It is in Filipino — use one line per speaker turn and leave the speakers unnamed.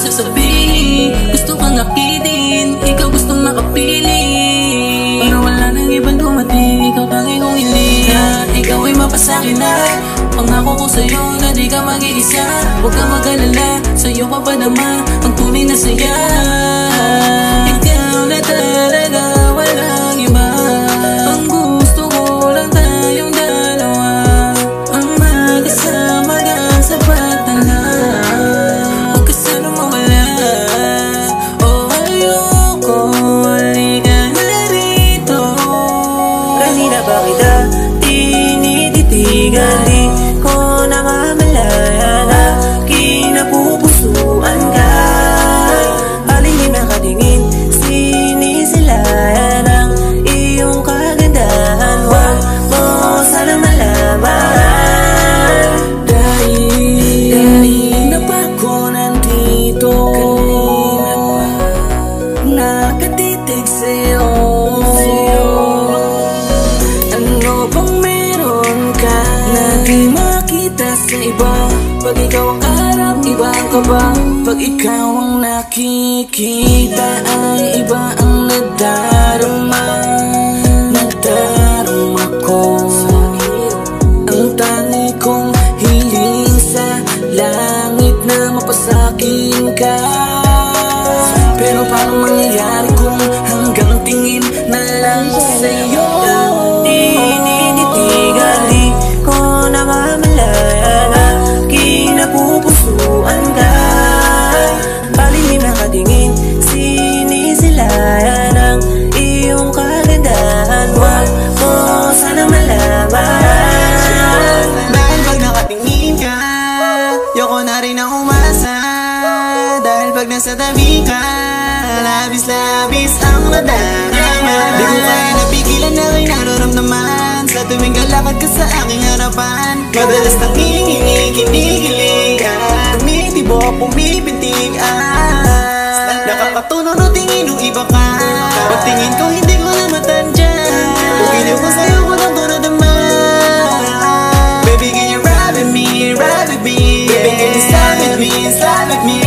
sasabihin. Gusto kang akitin, ikaw gusto makapili. Pero wala nang ibang dumating, ikaw tangi kong hiling. At ikaw ay mapasakin na, pangako ko sa'yo na di ka mag-iisa. Huwag ka mag-alala, sa'yo ka pa naman ang tunay na saya. Ikaw na talaga, walang iba. Ang gusto ko lang tayong dalawa, ang magkasama lang sa batala. Huwag ka sana mawala, oh ayoko, halika na rito.
Kanina ba kita tinititigan? Di ko namamalaya na kinapupusuan ka. Halingin na katingin, sinisilayan ang iyong kagandahan. Huwag mo sana malaman. Dahil na pa ako nandito, nakatitig sa'yo. Ano bang meron ka na di makita sa iba? Pag ikaw ang harap, iba ang kaba. Pag ikaw ang nakikita, ay iba ang nadarama. Nadarama ko ang tangi kong hiling sa langit na mapasakin ka. Pero paano mangyayari kung hanggang tingin na lang sa'yo? Tinititigan, di ko namamalaya na kinapupusuan ka. Palihim na katingin, sinisilayan ang iyong kagandahan. Huwag mo sana malaman.
Dahil pag nakatingin ka, yoko na rin ang umasa. Dahil pag nasa tabi ka, labis-labis ang nadarama. Di ko kaya napigilan na rin nararamdaman sa tuwing lalakad ka sa aking harapan. Madalas nangingingi, kinikilig at tumitibo, pumipintig nakakatunan o tingin ng iba ka. Pagtingin ko hindi ko na matandyan, kung giliw ko sa'yo ko nang tunadama. Baby, can you ride with me, ride with me? Baby, can you slide with me, slide with me?